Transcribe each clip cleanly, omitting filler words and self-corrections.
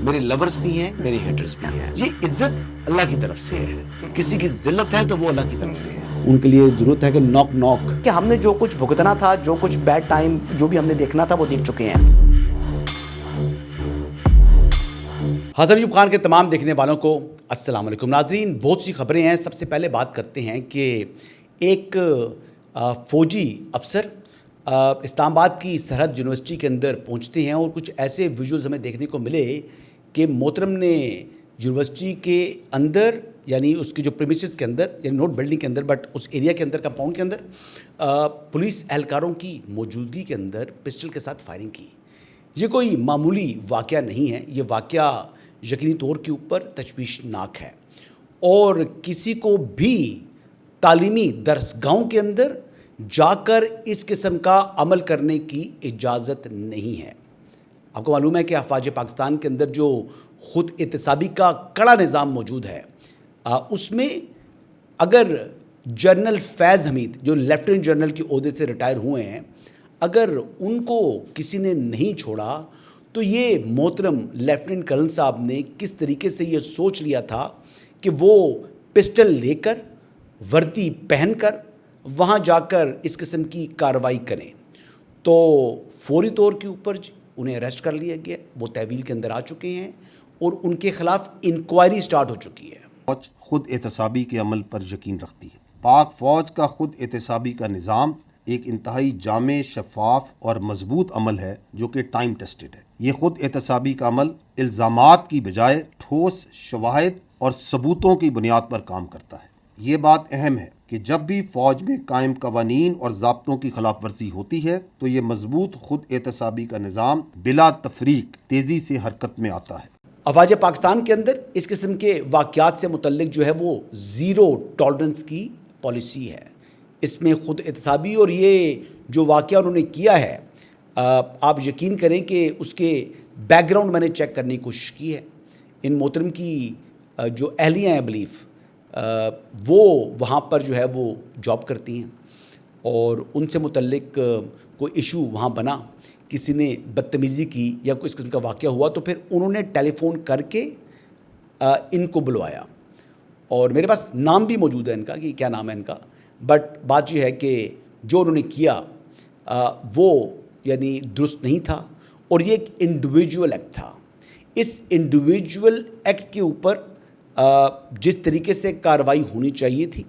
میرے لورز بھی ہیں, میرے ہیٹرز بھی ہیں. یہ عزت اللہ کی طرف سے ہے. کسی کی ذلت ہے تو وہ اللہ کی طرف سے ہے. ان کے لیے ضرورت ہے کہ نوک نوک کہ ہم نے جو کچھ بھگتنا تھا, جو کچھ بیڈ ٹائم جو بھی ہم نے دیکھنا تھا وہ دیکھ چکے ہیں. حضرت ایوب خان کے تمام دیکھنے والوں کو السلام علیکم. ناظرین, بہت سی خبریں ہیں. سب سے پہلے بات کرتے ہیں کہ ایک فوجی افسر اسلام آباد کی سرحد یونیورسٹی کے اندر پہنچتے ہیں اور کچھ ایسے ویژولز ہمیں دیکھنے کو ملے کہ محترم نے یونیورسٹی کے اندر, یعنی اس کی جو پریمیسز کے اندر, یعنی نوٹ بلڈنگ کے اندر, بٹ اس ایریا کے اندر, کمپاؤنڈ کے اندر, پولیس اہلکاروں کی موجودگی کے اندر پسٹل کے ساتھ فائرنگ کی. یہ کوئی معمولی واقعہ نہیں ہے. یہ واقعہ یقینی طور کے اوپر تشویشناک ہے اور کسی کو بھی تعلیمی درسگاہوں کے اندر جا کر اس قسم کا عمل کرنے کی اجازت نہیں ہے. آپ کو معلوم ہے کہ افواج پاکستان کے اندر جو خود احتسابی کا کڑا نظام موجود ہے, اس میں اگر جنرل فیض حمید جو لیفٹیننٹ جنرل کی عہدے سے ریٹائر ہوئے ہیں, اگر ان کو کسی نے نہیں چھوڑا تو یہ محترم لیفٹیننٹ کرنل صاحب نے کس طریقے سے یہ سوچ لیا تھا کہ وہ پسٹل لے کر, وردی پہن کر وہاں جا کر اس قسم کی کارروائی کریں. تو فوری طور کے اوپر انہیں اریسٹ کر لیا گیا. وہ تحویل کے اندر آ چکے ہیں اور ان کے خلاف انکوائری سٹارٹ ہو چکی ہے. فوج خود احتسابی کے عمل پر یقین رکھتی ہے. پاک فوج کا خود احتسابی کا نظام ایک انتہائی جامع, شفاف اور مضبوط عمل ہے جو کہ ٹائم ٹیسٹڈ ہے. یہ خود احتسابی کا عمل الزامات کی بجائے ٹھوس شواہد اور ثبوتوں کی بنیاد پر کام کرتا ہے. یہ بات اہم ہے کہ جب بھی فوج میں قائم قوانین اور ضابطوں کی خلاف ورزی ہوتی ہے تو یہ مضبوط خود احتسابی کا نظام بلا تفریق تیزی سے حرکت میں آتا ہے. افواج پاکستان کے اندر اس قسم کے واقعات سے متعلق جو ہے وہ زیرو ٹالرنس کی پالیسی ہے. اس میں خود احتسابی اور یہ جو واقعہ انہوں نے کیا ہے, آپ یقین کریں کہ اس کے بیک گراؤنڈ میں نے چیک کرنے کی کوشش کی ہے. ان محترم کی جو اہلیہ ہیں بلیف, وہ وہاں پر جو ہے وہ جاب کرتی ہیں اور ان سے متعلق کوئی ایشو وہاں بنا, کسی نے بدتمیزی کی یا کوئی اس قسم کا واقعہ ہوا تو پھر انہوں نے ٹیلی فون کر کے ان کو بلوایا. اور میرے پاس نام بھی موجود ہے ان کا کہ کیا نام ہے ان کا, بٹ بات یہ ہے کہ جو انہوں نے کیا وہ یعنی درست نہیں تھا اور یہ ایک انڈیویجول ایکٹ تھا. اس انڈیویجول ایکٹ کے اوپر جس طریقے سے کارروائی ہونی چاہیے تھی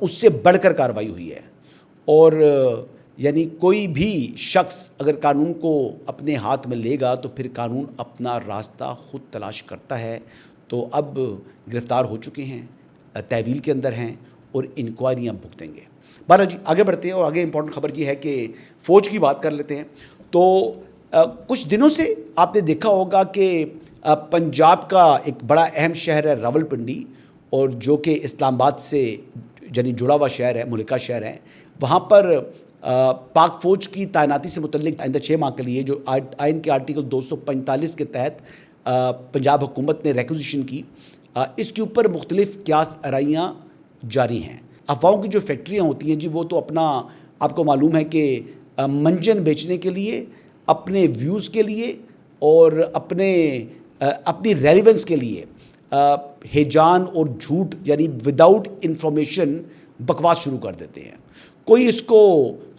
اس سے بڑھ کر کارروائی ہوئی ہے. اور یعنی کوئی بھی شخص اگر قانون کو اپنے ہاتھ میں لے گا تو پھر قانون اپنا راستہ خود تلاش کرتا ہے. تو اب گرفتار ہو چکے ہیں, تحویل کے اندر ہیں اور انکوائریاں بھگتیں گے. بہرحال جی آگے بڑھتے ہیں اور آگے امپورٹنٹ خبر یہ ہے کہ فوج کی بات کر لیتے ہیں. تو کچھ دنوں سے آپ نے دیکھا ہوگا کہ پنجاب کا ایک بڑا اہم شہر ہے راولپنڈی, اور جو کہ اسلام آباد سے یعنی جڑا ہوا شہر ہے, ملکہ شہر ہے. وہاں پر پاک فوج کی تعیناتی سے متعلق آئندہ 6 ماہ کے لیے جو آئین کے آرٹیکل 245 کے تحت پنجاب حکومت نے ریکوزیشن کی, اس کے اوپر مختلف قیاس آرائیاں جاری ہیں. افواہوں کی جو فیکٹریاں ہوتی ہیں جی, وہ تو اپنا آپ کو معلوم ہے کہ منجن بیچنے کے لیے, اپنے ویوز کے لیے اور اپنی ریلیونس کے لیے ہیجان اور جھوٹ یعنی وداؤٹ انفارمیشن بکواس شروع کر دیتے ہیں. کوئی اس کو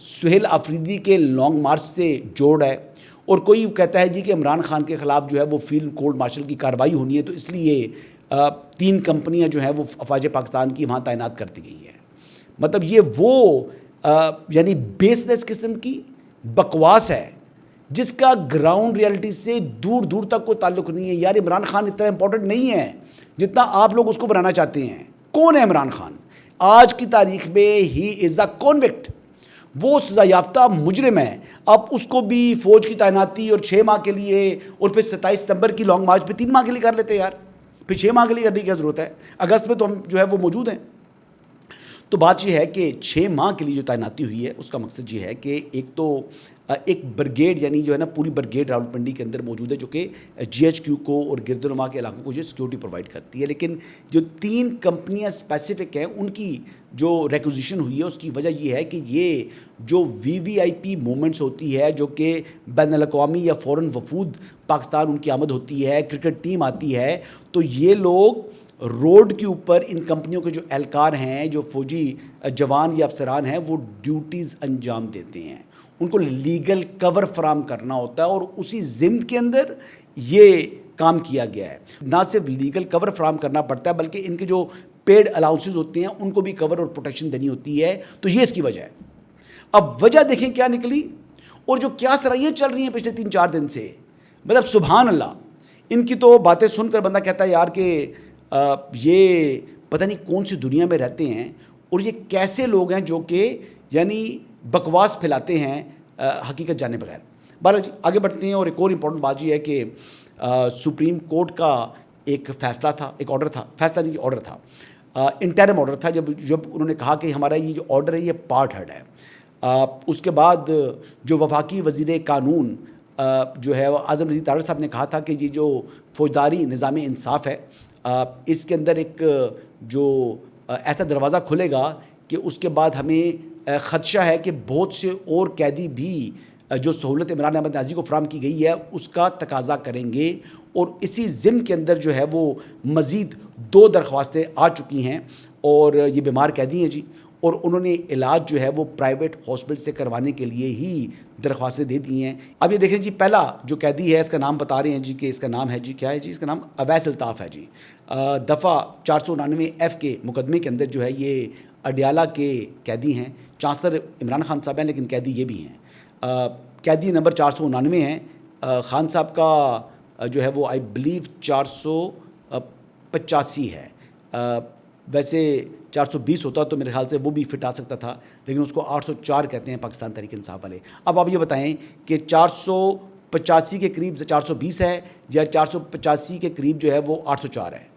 سہیل آفریدی کے لانگ مارچ سے جوڑ ہے اور کوئی کہتا ہے جی کہ عمران خان کے خلاف جو ہے وہ فیلڈ کورٹ مارشل کی کارروائی ہونی ہے, تو اس لیے 3 کمپنیاں جو ہیں وہ افواج پاکستان کی وہاں تعینات کر دی گئی ہیں. مطلب یہ وہ یعنی بیس لیس قسم کی بکواس ہے جس کا گراؤنڈ ریئلٹی سے دور دور تک کوئی تعلق نہیں ہے. یار عمران خان اتنا امپورٹنٹ نہیں ہے جتنا آپ لوگ اس کو بنانا چاہتے ہیں. کون ہے عمران خان؟ آج کی تاریخ میں ہی از اے کنوکٹ, وہ سزا یافتہ مجرم ہے. اب اس کو بھی فوج کی تعیناتی اور 6 ماہ کے لیے اور پھر 27 ستمبر کی لانگ مارچ پہ 3 ماہ کے لیے کر لیتے یار, پھر 6 ماہ کے لیے کرنے کی کیا ضرورت ہے؟ اگست میں تو ہم جو ہے وہ موجود ہیں. تو بات یہ ہے کہ 6 ماہ کے لیے جو تعیناتی ہوئی ہے اس کا مقصد یہ ہے کہ ایک تو ایک برگیڈ یعنی جو ہے نا پوری برگیڈ راولپنڈی کے اندر موجود ہے جو کہ جی ایچ کیو کو اور گرد نما کے علاقوں کو جو سیکیورٹی پرووائڈ کرتی ہے. لیکن جو 3 کمپنیاں اسپیسیفک ہیں ان کی جو ریکوزیشن ہوئی ہے اس کی وجہ یہ ہے کہ یہ جو وی وی آئی پی مومنٹس ہوتی ہے جو کہ بین الاقوامی یا فورن وفود پاکستان ان کی آمد ہوتی ہے, کرکٹ ٹیم آتی ہے, تو یہ لوگ روڈ کے اوپر ان کمپنیوں کے جو اہلکار ہیں, جو فوجی جوان یا افسران ہیں, وہ ڈیوٹیز انجام دیتے ہیں. ان کو لیگل کور فراہم کرنا ہوتا ہے اور اسی ضمن کے اندر یہ کام کیا گیا ہے. نہ صرف لیگل کور فراہم کرنا پڑتا ہے بلکہ ان کے جو پیڈ الاؤنسز ہوتے ہیں ان کو بھی کور اور پروٹیکشن دینی ہوتی ہے. تو یہ اس کی وجہ ہے. اب وجہ دیکھیں کیا نکلی اور جو کیا سرائیاں چل رہی ہیں پچھلے 3-4 دن سے, مطلب سبحان اللہ. ان کی تو باتیں سن کر بندہ کہتا ہے یار کہ یہ پتہ نہیں کون سی دنیا میں رہتے ہیں اور یہ کیسے لوگ ہیں جو کہ یعنی بکواس پھیلاتے ہیں حقیقت جانے بغیر. بہرحال آگے بڑھتے ہیں. اور ایک اور امپورٹنٹ بات یہ ہے کہ سپریم کورٹ کا ایک فیصلہ تھا, ایک آرڈر تھا, فیصلہ نہیں آرڈر تھا, انٹرم آرڈر تھا. جب انہوں نے کہا کہ ہمارا یہ جو آرڈر ہے یہ پارٹ ہیڈ ہے. اس کے بعد جو وفاقی وزیر قانون جو ہے اعظم رضی تارڑ صاحب نے کہا تھا کہ یہ جو فوجداری نظام انصاف ہے اس کے اندر ایک جو ایسا دروازہ کھلے گا کہ اس کے بعد ہمیں خدشہ ہے کہ بہت سے اور قیدی بھی جو سہولت عمران احمد نیازی کو فراہم کی گئی ہے اس کا تقاضا کریں گے. اور اسی ضمن کے اندر جو ہے وہ مزید 2 درخواستیں آ چکی ہیں اور یہ بیمار قیدی ہیں جی, اور انہوں نے علاج جو ہے وہ پرائیویٹ ہاسپٹل سے کروانے کے لیے ہی درخواستیں دے دی ہیں. اب یہ دیکھیں جی, پہلا جو قیدی ہے اس کا نام بتا رہے ہیں جی کہ اس کا نام ہے جی, کیا ہے جی اس کا نام, اویس الطاف ہے جی. دفعہ 499F کے مقدمے کے اندر جو ہے یہ اڈیالہ کے قیدی ہیں. چانسلر عمران خان صاحب ہیں لیکن قیدی یہ بھی ہیں. قیدی نمبر 499 ہیں. خان صاحب کا جو ہے وہ آئی بلیو 485 ہے. ویسے 420 ہوتا تو میرے خیال سے وہ بھی فٹ آ سکتا تھا, لیکن اس کو 804 کہتے ہیں پاکستان تحریک انصاف والے. اب آپ یہ بتائیں کہ 485 کے قریب 420 ہے یا 485 کے قریب جو ہے وہ 804 ہے.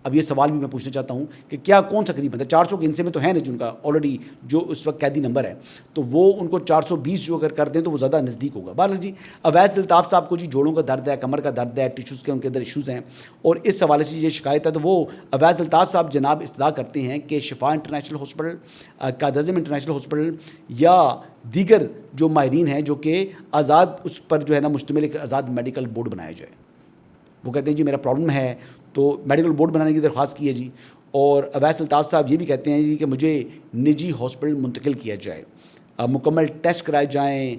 اب یہ سوال بھی میں پوچھنا چاہتا ہوں کہ کیا کون سا قریب ہے؟ 400 کے انسے میں تو ہے نا جن کا آلریڈی جو اس وقت قیدی نمبر ہے, تو وہ ان کو 420 جو اگر کر دیں تو وہ زیادہ نزدیک ہوگا. بہرحال جی, اویس الطاف صاحب کو جی جوڑوں کا درد ہے, کمر کا درد ہے, ٹیشوز کے ان کے اندر ایشوز ہیں, اور اس حوالے سے یہ شکایت ہے. تو وہ اویس الطاف صاحب جناب استدعا کرتے ہیں کہ شفا انٹرنیشنل ہاسپٹل, قائد-اعظم انٹرنیشنل ہاسپٹل یا دیگر جو ماہرین ہیں جو کہ آزاد اس پر جو ہے نا مشتمل ایک آزاد میڈیکل بورڈ بنایا جائے. وہ کہتے ہیں جی میرا پرابلم ہے, تو میڈیکل بورڈ بنانے کی درخواست کی ہے جی. اور اویس الطاف صاحب یہ بھی کہتے ہیں جی کہ مجھے نجی ہاسپٹل منتقل کیا جائے, مکمل ٹیسٹ کرائے جائیں,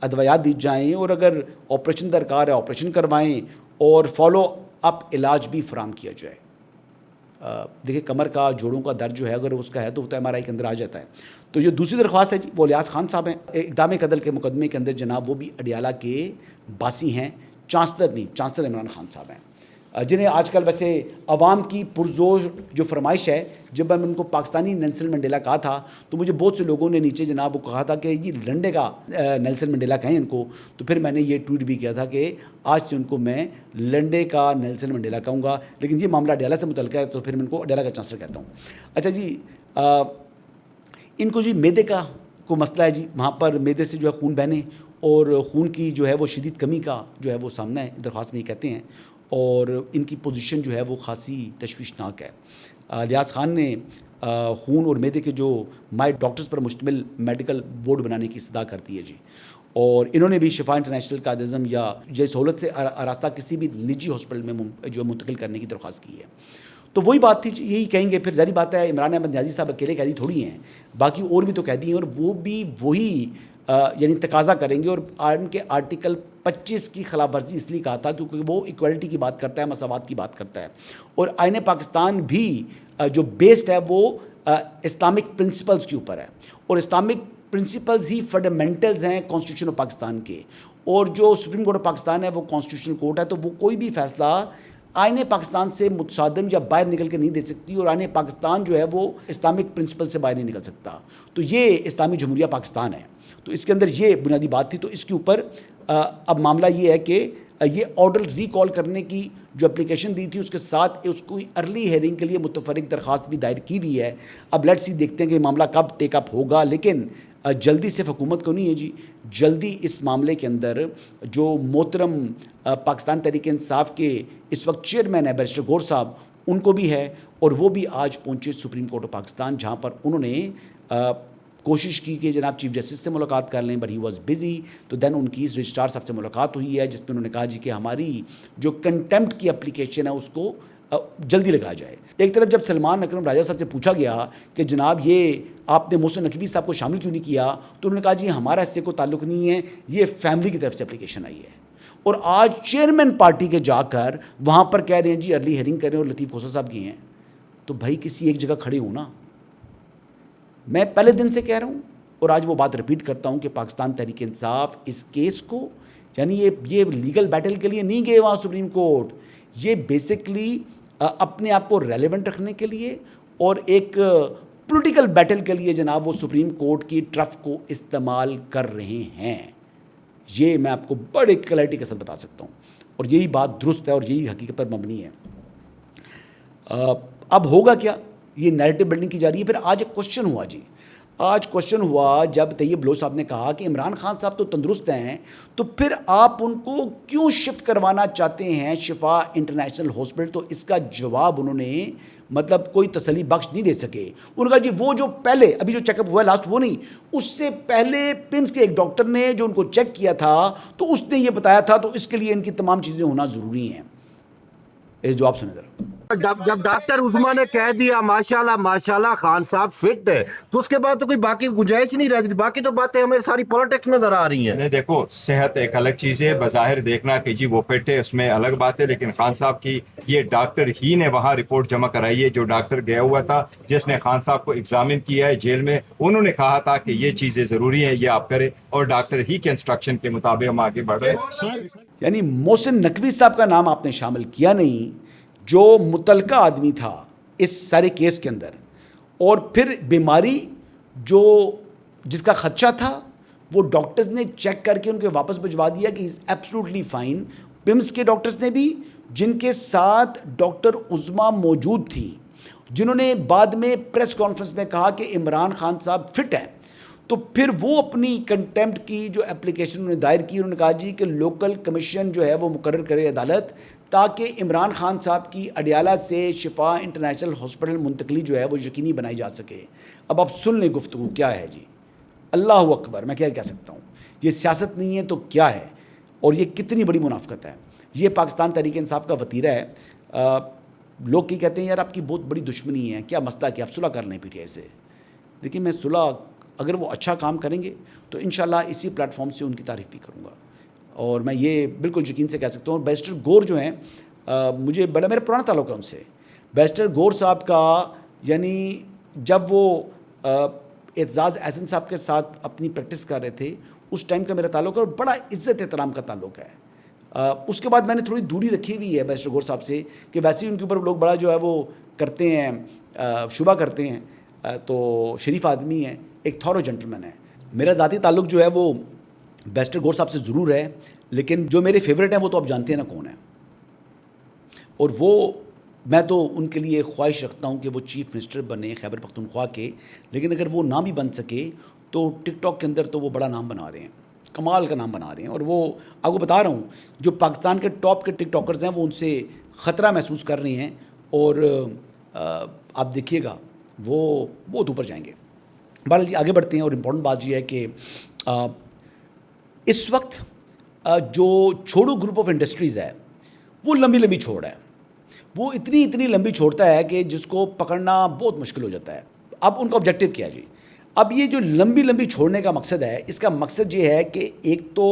ادویات دی جائیں, اور اگر آپریشن درکار ہے آپریشن کروائیں, اور فالو اپ علاج بھی فراہم کیا جائے. دیکھیں کمر کا جوڑوں کا درد جو ہے اگر اس کا ہے تو وہ تو MRI کے اندر آ جاتا ہے. تو یہ دوسری درخواست ہے جی, وہ الیاس خان صاحب ہیں. اقدام قتل کے مقدمے کے اندر جناب وہ بھی اڈیالہ کے باسی ہیں, چانسلر نہیں, چانسلر عمران خان صاحب ہیں, جنہیں آج کل ویسے عوام کی پرزور جو فرمائش ہے. جب میں ان کو پاکستانی نیلسن منڈیلا کہا تھا تو مجھے بہت سے لوگوں نے نیچے جناب وہ کہا تھا کہ یہ لنڈے کا نیلسن منڈیلا کہیں ان کو. تو پھر میں نے یہ ٹویٹ بھی کیا تھا کہ آج سے ان کو میں لنڈے کا نیلسن منڈیلا کہوں گا, لیکن یہ معاملہ اڈیالہ سے متعلق ہے تو پھر میں ان کو اڈیالہ کا چانسلر کہتا ہوں. اچھا جی, ان کو جی میدے کا کو مسئلہ ہے جی, وہاں پر میدے سے جو ہے خون بہنے اور خون کی جو ہے وہ شدید کمی کا جو ہے وہ سامنا ہے, درخواست میں یہ کہتے ہیں. اور ان کی پوزیشن جو ہے وہ خاصی تشویشناک ہے. الیاس خان نے خون اور میدے کے جو ماہر ڈاکٹرز پر مشتمل میڈیکل بورڈ بنانے کی استدعا کرتی ہے جی. اور انہوں نے بھی شفا انٹرنیشنل قائد-اعظم یا یہ سہولت سے آراستہ کسی بھی نجی ہاسپٹل میں جو منتقل کرنے کی درخواست کی ہے. تو وہی بات تھی, یہی کہیں گے. پھر ظاہری بات ہے عمران احمد نیازی صاحب اکیلے قیدی تھوڑی ہیں, باقی اور بھی تو قیدی ہیں, اور وہ بھی وہی یعنی تقاضا کریں گے. اور ان کے آرٹیکل 25 کی خلاف ورزی اس لیے کہا تھا کیونکہ وہ ایکوالٹی کی بات کرتا ہے, مساوات کی بات کرتا ہے. اور آئین پاکستان بھی جو بیسڈ ہے وہ اسلامک پرنسپلز کے اوپر ہے, اور اسلامک پرنسپلز ہی فنڈامنٹلز ہیں کانسٹیٹیوشن آف پاکستان کے. اور جو سپریم کورٹ آف پاکستان ہے وہ کانسٹیٹیوشنل کورٹ ہے, تو وہ کوئی بھی فیصلہ آئین پاکستان سے متصادم یا باہر نکل کے نہیں دے سکتی, اور آئین پاکستان جو ہے وہ اسلامک پرنسپل سے باہر نہیں نکل سکتا. تو یہ اسلامی جمہوریہ پاکستان ہے. تو اس کے اندر یہ بنیادی بات تھی. تو اس کے اوپر اب معاملہ یہ ہے کہ یہ آرڈر ریکال کرنے کی جو اپلیکیشن دی تھی اس کے ساتھ اس کو ارلی ہیئرنگ کے لیے متفرق درخواست بھی دائر کی ہوئی ہے. اب لیٹس سی دیکھتے ہیں کہ معاملہ کب ٹیک اپ ہوگا, لیکن جلدی سے حکومت کو نہیں ہے جی, جلدی اس معاملے کے اندر جو محترم پاکستان تحریک انصاف کے اس وقت چیئرمین ہے بیرسٹر گور صاحب, ان کو بھی ہے, اور وہ بھی آج پہنچے سپریم کورٹ آف پاکستان, جہاں پر انہوں نے کوشش کی کہ جناب چیف جسٹس سے ملاقات کر لیں, بٹ ہی واز بزی. تو دین ان کی رجسٹرار صاحب سے ملاقات ہوئی ہے, جس میں انہوں نے کہا جی کہ ہماری جو کنٹمپٹ کی اپلیکیشن ہے اس کو جلدی لگا جائے. ایک طرف جب سلمان اکرم راجہ صاحب سے پوچھا گیا کہ جناب یہ آپ نے محسن نقوی صاحب کو شامل کیوں نہیں کیا, تو انہوں نے کہا جی ہمارا اس سے کوئی تعلق نہیں ہے, یہ فیملی کی طرف سے اپلیکیشن آئی ہے. اور آج چیئرمین پارٹی کے جا کر وہاں پر کہہ رہے ہیں جی ارلی ہیئرنگ کریں, اور لطیف کھوسہ صاحب کی ہیں. تو بھائی کسی ایک جگہ کھڑے ہوں نا. میں پہلے دن سے کہہ رہا ہوں اور آج وہ بات ریپیٹ کرتا ہوں کہ پاکستان تحریک انصاف اس کیس کو, یعنی یہ لیگل بیٹل کے لیے نہیں گئے وہاں سپریم کورٹ, یہ بیسکلی اپنے آپ کو ریلیونٹ رکھنے کے لیے اور ایک پولیٹیکل بیٹل کے لیے جناب وہ سپریم کورٹ کی ٹرف کو استعمال کر رہے ہیں. یہ میں آپ کو بڑے کلیئرٹی کے ساتھ بتا سکتا ہوں, اور یہی بات درست ہے اور یہی حقیقت پر مبنی ہے. اب ہوگا کیا, یہ نیریٹو بلڈنگ کی جا رہی ہے. پھر آج ایک کوشچن ہوا جی, آج کوشچن ہوا جب طیب بلوچ صاحب نے کہا کہ عمران خان صاحب تو تندرست ہیں, تو پھر آپ ان کو کیوں شفٹ کروانا چاہتے ہیں شفا انٹرنیشنل ہاسپٹل. تو اس کا جواب انہوں نے مطلب کوئی تسلی بخش نہیں دے سکے. انہوں نے کہا جی وہ جو پہلے ابھی جو چیک اپ ہوا ہے لاسٹ وہ نہیں, اس سے پہلے پمس کے ایک ڈاکٹر نے جو ان کو چیک کیا تھا تو اس نے یہ بتایا تھا, تو اس کے لیے ان کی تمام چیزیں ہونا ضروری ہیں. اس جواب سنیں ذرا. جب ڈاکٹر عثمان نے کہہ دیا ماشاءاللہ خان صاحب فٹ ہے, تو اس کے بعد تو کوئی باقی گنجائش نہیں رہتی. باقی تو باتیں ہمیں ساری پولیٹکس میں نظر آ رہی ہیں. نہیں دیکھو, صحت ایک الگ چیز ہے, بظاہر دیکھنا کہ جی وہ فٹ ہے اس میں الگ بات ہے, لیکن خان صاحب کی یہ ڈاکٹر ہی نے وہاں رپورٹ جمع کرائی ہے. جو ڈاکٹر گیا ہوا تھا جس نے خان صاحب کو ایگزامن کیا ہے جیل میں, انہوں نے کہا تھا کہ یہ چیزیں ضروری ہیں, یہ آپ کریں, اور ڈاکٹر ہی کے انسٹرکشن کے مطابق ہم آگے بڑھ رہے ہیں. یعنی محسن نقوی صاحب کا نام آپ نے شامل کیا نہیں, جو متعلقہ آدمی تھا اس سارے کیس کے اندر, اور پھر بیماری جو جس کا خدشہ تھا وہ ڈاکٹرز نے چیک کر کے ان کے واپس بھجوا دیا کہ از ایبسلوٹلی فائن. پمس کے ڈاکٹرز نے بھی, جن کے ساتھ ڈاکٹر عظما موجود تھی, جنہوں نے بعد میں پریس کانفرنس میں کہا کہ عمران خان صاحب فٹ ہیں, تو پھر وہ اپنی کنٹمپٹ کی جو اپلیکیشن انہوں نے دائر کی, انہوں نے کہا جی کہ لوکل کمیشن جو ہے وہ مقرر کرے عدالت, تاکہ عمران خان صاحب کی اڈیالہ سے شفا انٹرنیشنل ہاسپٹل منتقلی جو ہے وہ یقینی بنائی جا سکے. اب آپ سن لیں گفتگو کیا ہے جی. اللہ اکبر, میں کیا کہہ سکتا ہوں, یہ سیاست نہیں ہے تو کیا ہے, اور یہ کتنی بڑی منافقت ہے. یہ پاکستان تحریک انصاف کا وتیرہ ہے. لوگ کی کہتے ہیں یار آپ کی بہت بڑی دشمنی ہے, کیا مسئلہ کہ آپ صلح کر لیں پی ٹی آئی سے. دیکھیں میں صلح اگر وہ اچھا کام کریں گے تو انشاءاللہ اسی پلیٹ فارم سے ان کی تعریف بھی کروں گا, اور میں یہ بالکل یقین سے کہہ سکتا ہوں. بیرسٹر گور جو ہیں, مجھے بڑا میرا پرانا تعلق ہے ان سے. بیرسٹر گور صاحب کا یعنی جب وہ اعتزاز احسن صاحب کے ساتھ اپنی پریکٹس کر رہے تھے اس ٹائم کا میرا تعلق ہے, اور بڑا عزت احترام کا تعلق ہے. اس کے بعد میں نے تھوڑی دوری رکھی ہوئی ہے بیرسٹر گور صاحب سے, کہ ویسے ہی ان کے اوپر لوگ بڑا جو ہے وہ کرتے ہیں, شبہ کرتے ہیں. تو شریف آدمی ہیں, ایک تھورو جنٹلمین ہے. میرا ذاتی تعلق جو ہے وہ بیرسٹر گور صاحب سے ضرور ہے, لیکن جو میرے فیوریٹ ہیں وہ تو آپ جانتے ہیں نا کون ہیں, اور وہ میں تو ان کے لیے خواہش رکھتا ہوں کہ وہ چیف منسٹر بنے خیبر پختونخوا کے. لیکن اگر وہ نہ بھی بن سکے تو ٹک ٹاک کے اندر تو وہ بڑا نام بنا رہے ہیں, کمال کا نام بنا رہے ہیں. اور وہ آپ کو بتا رہا ہوں, جو پاکستان کے ٹاپ کے ٹک ٹاکرز ہیں وہ ان سے خطرہ محسوس کر رہے ہیں, اور آپ دیکھیے گا وہ بہت اوپر جائیں گے. بہرحال جی آگے بڑھتے ہیں, اور امپورٹنٹ بات یہ ہے کہ اس وقت جو چھوڑو گروپ آف انڈسٹریز ہے وہ لمبی چھوڑ ہے. وہ اتنی لمبی چھوڑتا ہے کہ جس کو پکڑنا بہت مشکل ہو جاتا ہے. اب ان کا آبجیکٹو کیا ہے جی؟ اب یہ جو لمبی چھوڑنے کا مقصد ہے, اس کا مقصد یہ ہے کہ ایک تو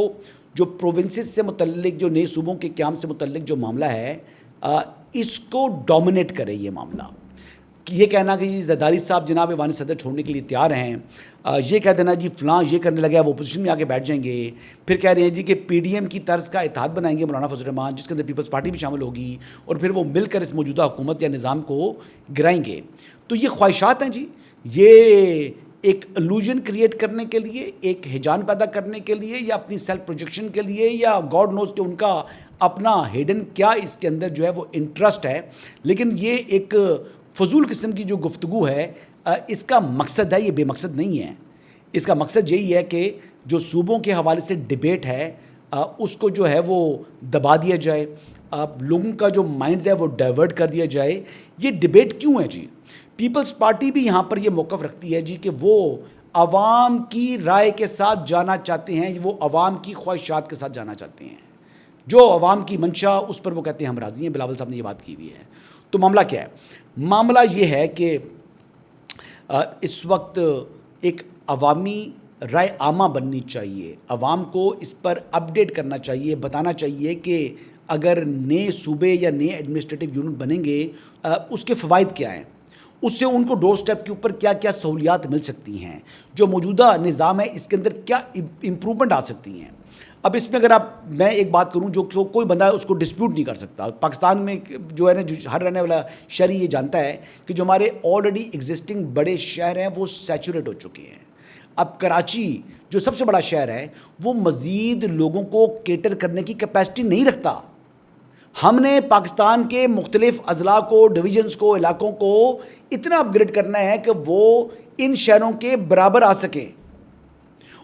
جو پروونسز سے متعلق, جو نئے صوبوں کے قیام سے متعلق جو معاملہ ہے, اس کو ڈومینیٹ کرے یہ معاملہ. یہ کہنا کہ جی زرداری صاحب جناب ایوان صدر چھوڑنے کے لیے تیار ہیں, یہ کہہ دینا جی فلاں یہ کرنے لگا ہے وہ اپوزیشن میں آ کے بیٹھ جائیں گے. پھر کہہ رہے ہیں جی کہ پی ڈی ایم کی طرز کا اتحاد بنائیں گے مولانا فضل الرحمان, جس کے اندر پیپلز پارٹی بھی شامل ہوگی, اور پھر وہ مل کر اس موجودہ حکومت یا نظام کو گرائیں گے. تو یہ خواہشات ہیں جی, یہ ایک illusion کریٹ کرنے کے لیے, ایک ہیجان پیدا کرنے کے لیے, یا اپنی سیلف پروجیکشن کے لیے, یا گاڈ نوز کہ ان کا اپنا ہیڈن کیا اس کے اندر جو ہے وہ انٹرسٹ ہے. لیکن یہ ایک فضول قسم کی جو گفتگو ہے, اس کا مقصد ہے, یہ بے مقصد نہیں ہے. اس کا مقصد یہی ہے کہ جو صوبوں کے حوالے سے ڈیبیٹ ہے اس کو جو ہے وہ دبا دیا جائے, لوگوں کا جو مائنڈز ہے وہ ڈائیورٹ کر دیا جائے. یہ ڈیبیٹ کیوں ہے جی؟ پیپلز پارٹی بھی یہاں پر یہ موقف رکھتی ہے جی کہ وہ عوام کی رائے کے ساتھ جانا چاہتے ہیں, وہ عوام کی خواہشات کے ساتھ جانا چاہتے ہیں. جو عوام کی منشا اس پر وہ کہتے ہیں ہم راضی ہیں. بلاول صاحب نے یہ بات کی ہوئی ہے. تو معاملہ کیا ہے؟ معاملہ یہ ہے کہ اس وقت ایک عوامی رائے عامہ بننی چاہیے. عوام کو اس پر اپڈیٹ کرنا چاہیے, بتانا چاہیے کہ اگر نئے صوبے یا نئے ایڈمنسٹریٹو یونٹ بنیں گے اس کے فوائد کیا ہیں, اس سے ان کو ڈور سٹیپ کے اوپر کیا کیا سہولیات مل سکتی ہیں, جو موجودہ نظام ہے اس کے اندر کیا امپرومنٹ آ سکتی ہیں. اب اس میں اگر میں ایک بات کروں جو کوئی بندہ اس کو ڈسپیوٹ نہیں کر سکتا, پاکستان میں جو ہے نا, جو ہر رہنے والا شہری یہ جانتا ہے کہ جو ہمارے آلریڈی ایگزسٹنگ بڑے شہر ہیں وہ سیچوریٹ ہو چکے ہیں. اب کراچی جو سب سے بڑا شہر ہے وہ مزید لوگوں کو کیٹر کرنے کی کیپیسٹی نہیں رکھتا. ہم نے پاکستان کے مختلف اضلاع کو, ڈویژنز کو, علاقوں کو اتنا اپ گریڈ کرنا ہے کہ وہ ان شہروں کے برابر آ سکیں,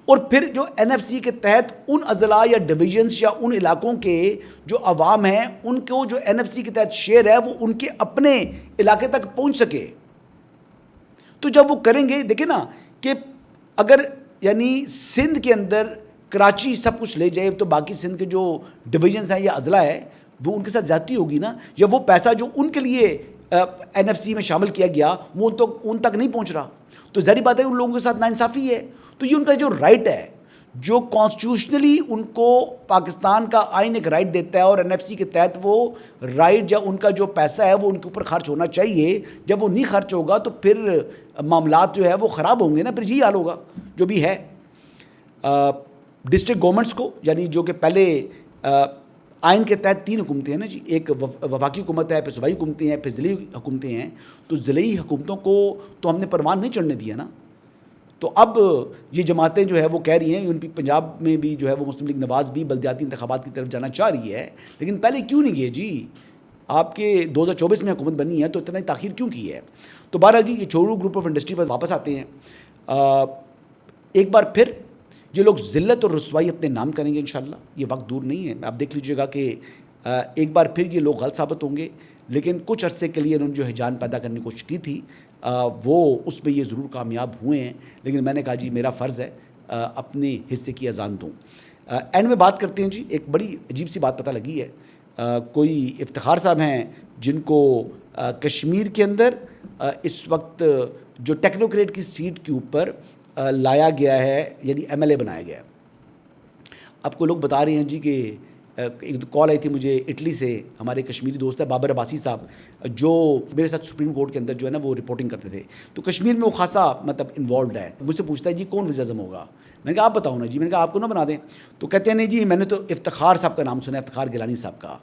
اور پھر جو این ایف سی کے تحت ان اضلاع یا ڈویژنز یا ان علاقوں کے جو عوام ہیں ان کو جو این ایف سی کے تحت شیئر ہے وہ ان کے اپنے علاقے تک پہنچ سکے. تو جب وہ کریں گے, دیکھیں نا کہ اگر یعنی سندھ کے اندر کراچی سب کچھ لے جائے تو باقی سندھ کے جو ڈویژنز ہیں یا اضلاع ہے وہ ان کے ساتھ زیادتی ہوگی نا, یا وہ پیسہ جو ان کے لیے این ایف سی میں شامل کیا گیا وہ ان تک نہیں پہنچ رہا. تو ظاہری بات ہے ان لوگوں کے ساتھ ناانصافی ہے. تو یہ ان کا جو رائٹ ہے, جو کانسٹیٹیوشنلی ان کو پاکستان کا آئین ایک رائٹ دیتا ہے, اور این ایف سی کے تحت وہ رائٹ یا ان کا جو پیسہ ہے وہ ان کے اوپر خرچ ہونا چاہیے. جب وہ نہیں خرچ ہوگا تو پھر معاملات جو ہے وہ خراب ہوں گے نا, پھر یہی حال ہوگا جو بھی ہے. ڈسٹرکٹ گورنمنٹس کو, یعنی جو کہ پہلے آئین کے تحت 3 حکومتیں ہیں نا جی, ایک وفاقی حکومت ہے, پھر صوبائی حکومتیں ہیں, پھر ضلعی حکومتیں ہیں. تو ضلعی حکومتوں کو تو ہم نے پروان نہیں چڑھنے دیا نا. تو اب یہ جماعتیں جو ہے وہ کہہ رہی ہیں, پنجاب میں بھی جو ہے وہ مسلم لیگ نواز بھی بلدیاتی انتخابات کی طرف جانا چاہ رہی ہے, لیکن پہلے کیوں نہیں گئے جی؟ آپ کے 2024 میں حکومت بنی ہے تو اتنا ہی تاخیر کیوں کی ہے؟ تو بہرحال جی یہ چورو گروپ آف انڈسٹری پر واپس آتے ہیں. ایک بار پھر یہ لوگ ذلت اور رسوائی اپنے نام کریں گے انشاءاللہ, یہ وقت دور نہیں ہے. آپ دیکھ لیجئے گا کہ ایک بار پھر یہ لوگ غلط ثابت ہوں گے, لیکن کچھ عرصے کے لیے انہوں نے جو ہیجان پیدا کرنے کی کوشش کی تھی وہ اس میں یہ ضرور کامیاب ہوئے ہیں. لیکن میں نے کہا جی میرا فرض ہے اپنے حصے کی اذان دوں. اینڈ میں بات کرتے ہیں جی, ایک بڑی عجیب سی بات پتہ لگی ہے. کوئی افتخار صاحب ہیں جن کو کشمیر کے اندر اس وقت جو ٹیکنوکریٹ کی سیٹ کے اوپر لایا گیا ہے, یعنی ایم ایل اے بنایا گیا ہے. اب کو لوگ بتا رہے ہیں جی کہ ایک کال آئی تھی مجھے اٹلی سے, ہمارے کشمیری دوست ہے بابر عباسی صاحب, جو میرے ساتھ سپریم کورٹ کے اندر جو ہے نا وہ رپورٹنگ کرتے تھے. تو کشمیر میں وہ خاصا مطلب انوالوڈ ہے. مجھ سے پوچھتا ہے جی کون وزیر اعظم ہوگا؟ میں نے کہا آپ بتاؤ نا جی. میں نے کہا آپ کو نہ بنا دیں. تو کہتے ہیں نہیں جی میں نے تو افتخار صاحب کا نام سنا ہے, افتخار گیلانی صاحب کا.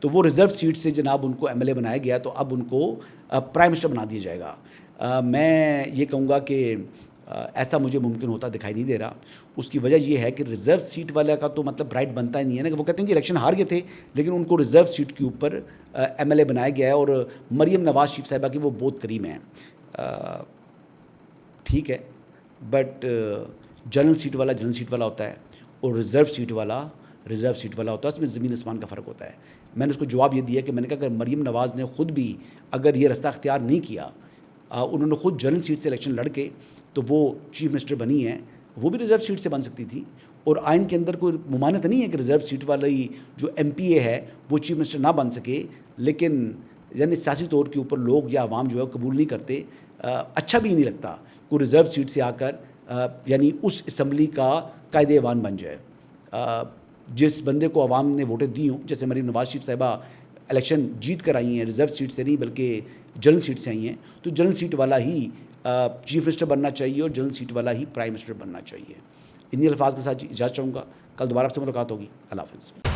تو وہ ریزرو سیٹ سے جناب ان کو ایم ایل اے بنایا گیا, تو اب ان کو پرائم منسٹر بنا دیا جائے گا. میں یہ کہوں گا کہ ایسا مجھے ممکن ہوتا دکھائی نہیں دے رہا. اس کی وجہ یہ ہے کہ ریزرو سیٹ والے کا تو مطلب رائٹ بنتا ہی نہیں ہے نا, کہ وہ کہتے ہیں جی الیکشن ہار گئے تھے لیکن ان کو ریزرو سیٹ کے اوپر ایم ایل اے بنایا گیا ہے. اور مریم نواز شریف صاحبہ کی وہ بہت کریم ہیں, ٹھیک ہے, بٹ جنرل سیٹ والا جنرل سیٹ والا ہوتا ہے اور ریزرو سیٹ والا ریزرو سیٹ والا ہوتا ہے, اس میں زمین آسمان کا فرق ہوتا ہے. میں نے اس کو جواب یہ دیا کہ میں نے کہا کہ مریم نواز نے خود بھی اگر یہ رستہ اختیار نہیں کیا, انہوں نے خود جنرل سیٹ سے الیکشن لڑ کے تو وہ چیف منسٹر بنی ہیں, وہ بھی ریزرو سیٹ سے بن سکتی تھی. اور آئین کے اندر کوئی ممانعت نہیں ہے کہ ریزرو سیٹ والی جو ایم پی اے ہے وہ چیف منسٹر نہ بن سکے, لیکن یعنی سیاسی طور کے اوپر لوگ یا عوام جو ہے قبول نہیں کرتے. اچھا بھی نہیں لگتا کوئی ریزرو سیٹ سے آ کر یعنی اس اسمبلی کا قائد ایوان بن جائے. جس بندے کو عوام نے ووٹیں دی ہوں, جیسے مریم نواز شریف صاحبہ الیکشن جیت کر آئی ہیں, ریزرو سیٹ سے نہیں بلکہ جنرل سیٹ سے آئی ہیں, تو جنرل سیٹ والا ہی چیف منسٹر بننا چاہیے اور جنرل سیٹ والا ہی پرائم منسٹر بننا چاہیے. انہی الفاظ کے ساتھ اجازت چاہوں گا. کل دوبارہ آپ سے ملاقات ہوگی. اللہ حافظ.